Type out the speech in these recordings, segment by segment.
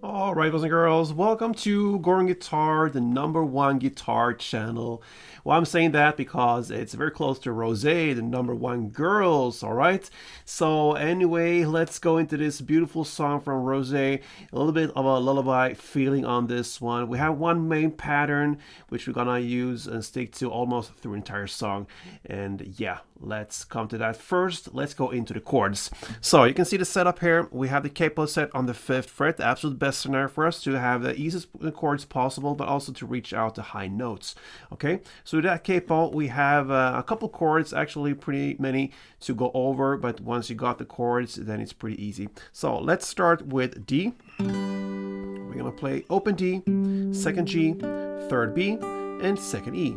All right, boys and girls, welcome to Goring Guitar, the #1 guitar channel. Well, I'm saying that because it's very close to Rose, the #1 girls, all right? So anyway, let's go into this beautiful song from Rose. A little bit of a lullaby feeling on this one. We have one main pattern, which we're gonna use and stick to almost through the entire song. And yeah, let's come to that. First, let's go into the chords. So you can see the setup here. We have the capo set on the 5th fret, the absolute best scenario for us to have the easiest chords possible, but also to reach out to high notes. Okay, so with that capo, we have a couple chords, actually pretty many to go over, but once you got the chords, then it's pretty easy. So let's start with D. We're gonna play open D, 2nd G, 3rd B, and 2nd E.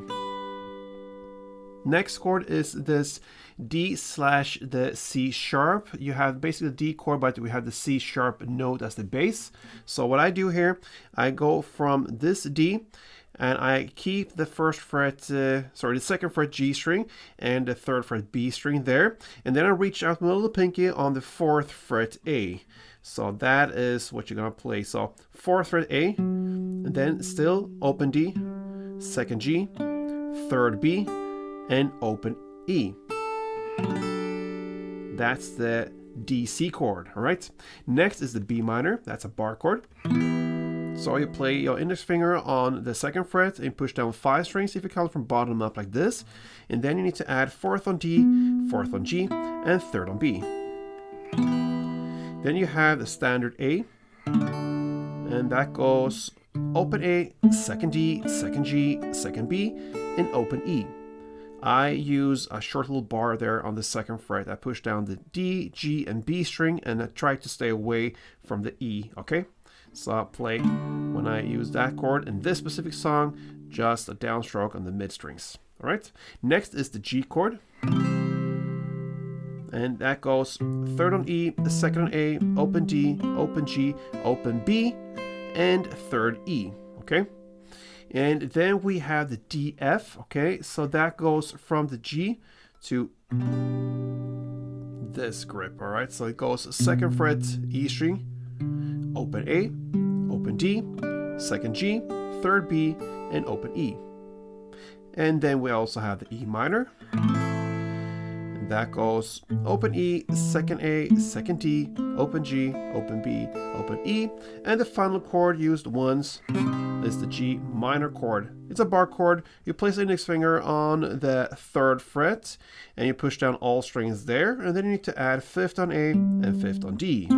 Next chord is this D slash the C sharp. You have basically the D chord, but we have the C sharp note as the bass. So what I do here, I go from this D and I keep the 1st fret, the 2nd fret G string and the 3rd fret B string there. And then I reach out my little pinky on the 4th fret A. So that is what you're gonna play. So 4th fret A, and then still open D, 2nd G, 3rd B, and open E. That's the D C chord, all right? Next is the B minor, that's a bar chord. So you play your index finger on the 2nd fret and push down 5 strings if you count from bottom up like this. And then you need to add 4th on D, 4th on G, and 3rd on B. Then you have the standard A, and that goes open A, 2nd D, 2nd G, 2nd B, and open E. I use a short little bar there on the 2nd fret. I push down the D, G, and B string, and I try to stay away from the E, okay? So I'll play, when I use that chord in this specific song, just a downstroke on the mid strings, all right? Next is the G chord, and that goes 3rd on E, 2nd on A, open D, open G, open B, and 3rd E, okay? And then we have the D, F, okay? So that goes from the G to this grip, all right? So it goes 2nd fret E string, open A, open D, 2nd G, 3rd B, and open E. And then we also have the E minor. And that goes open E, 2nd A, 2nd D, open G, open B, open E. And the final chord used once is the G minor chord. It's a bar chord. You place the index finger on the 3rd fret and you push down all strings there, and then you need to add 5th on A and 5th on D.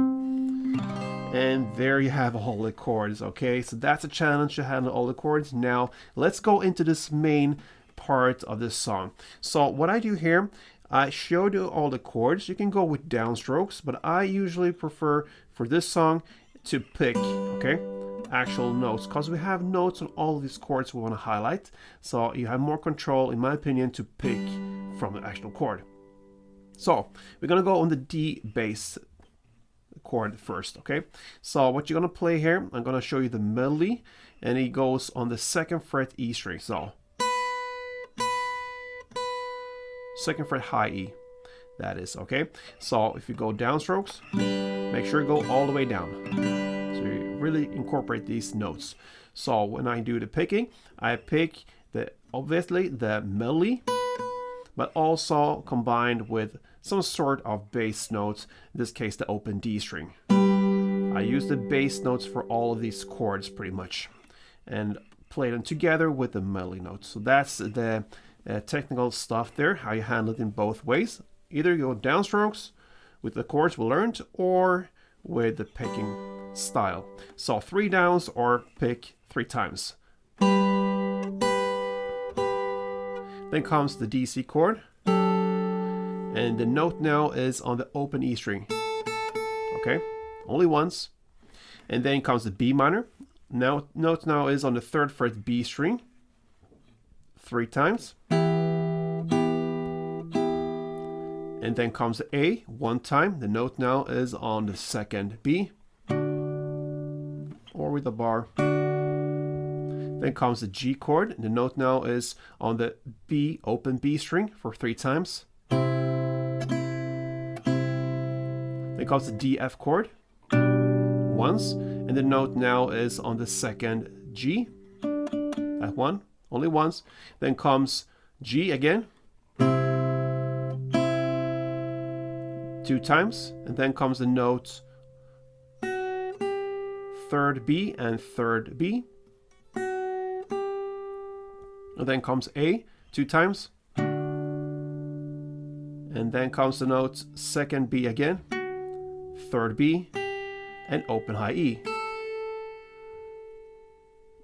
And there you have all the chords, okay? So that's a challenge to handle all the chords. Now let's go into this main part of this song. So what I do here, I showed you all the chords. You can go with downstrokes, but I usually prefer for this song to pick, okay, actual notes, because we have notes on all of these chords we want to highlight. So you have more control, in my opinion, to pick from the actual chord. So we're gonna go on the D bass chord first, okay? So what you're gonna play here, I'm gonna show you the melody, and it goes on the 2nd fret E string. So 2nd fret high E, that is, okay? So if you go downstrokes, make sure you go all the way down. So you really incorporate these notes. So when I do the picking, I pick obviously the melody, but also combined with some sort of bass notes, in this case the open D string. I use the bass notes for all of these chords pretty much, and play them together with the melody notes. So that's the technical stuff there, how you handle it in both ways. Either you go downstrokes with the chords we learned, or with the picking style. So 3 downs or pick 3 times. Then comes the D C chord, and the note now is on the open E string, okay? Only once. And then comes the B minor. Now note now is on the 3rd fret B string, 3 times. And then comes the A 1 time. The note now is on the 2nd B, or with a bar. Then comes the G chord. The note now is on the B, open B string for 3 times. Then comes the D, F chord once, and the note now is on the second G. That one, only once. Then comes G again, 2 times, and then comes the note third B and third B. And then comes A 2 times. And then comes the note second B again, third B, and open high E.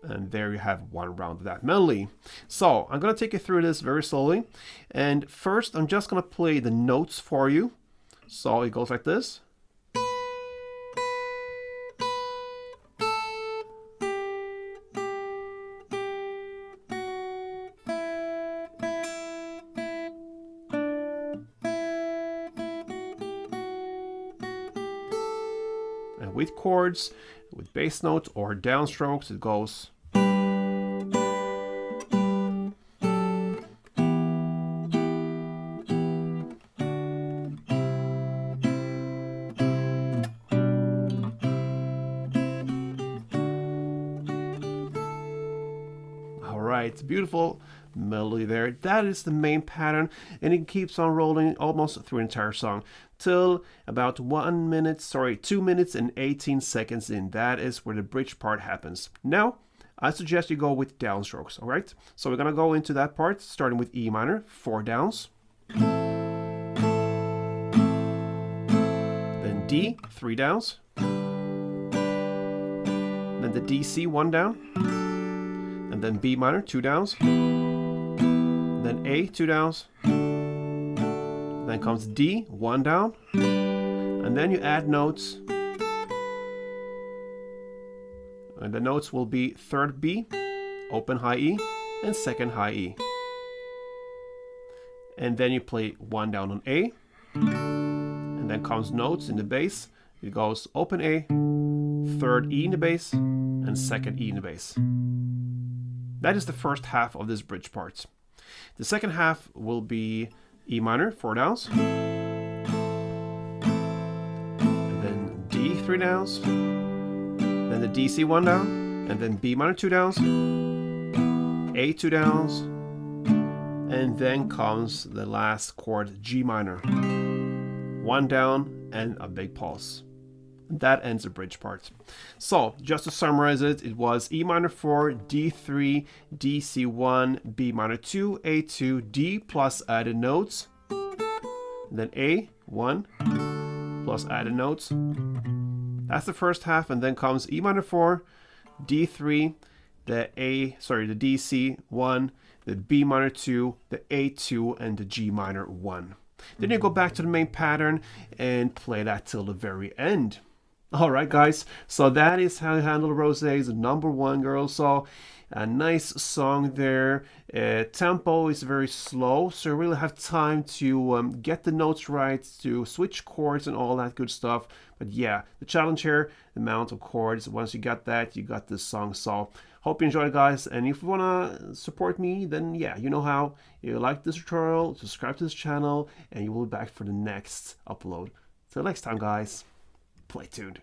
And there you have one round of that melody. So I'm going to take you through this very slowly. And first, I'm just going to play the notes for you. So it goes like this. And with chords, with bass notes or downstrokes, it goes. All right, beautiful melody there. That is the main pattern, and it keeps on rolling almost through the entire song till about 2 minutes and 18 seconds in. That is where the bridge part happens. Now, I suggest you go with downstrokes, all right? So we're gonna go into that part, starting with E minor, 4 downs. Then D, 3 downs. Then the D, C, 1 down. And then B minor, 2 downs. Then A, 2 downs. Then comes D, 1 down. And then you add notes. And the notes will be third B, open high E, and second high E. And then you play 1 down on A. And then comes notes in the bass. It goes open A, third E in the bass, and second E in the bass. That is the first half of this bridge part. The second half will be E minor, 4 downs. And then D, 3 downs. Then the D, C, 1 down. And then B minor, 2 downs. A, 2 downs. And then comes the last chord, G minor. 1 down and a big pause. That ends the bridge part. So, just to summarize it, it was E minor 4, D3, D, C1, B minor 2, A2, D plus added notes. Then A, 1, plus added notes. That's the first half, and then comes E minor 4, D3, the D, C1, the B minor 2, the A2, and the G minor 1. Then you go back to the main pattern and play that till the very end. Alright guys, so that is how you handle Rosé's number 1 girl. So a nice song there. Tempo is very slow, so you really have time to get the notes right, to switch chords and all that good stuff. But yeah, the challenge here, the amount of chords. Once you got that, you got this song. So hope you enjoyed, guys. And if you want to support me, then yeah, you know how. You like this tutorial, subscribe to this channel, and you will be back for the next upload. Till next time, guys. Play tuned.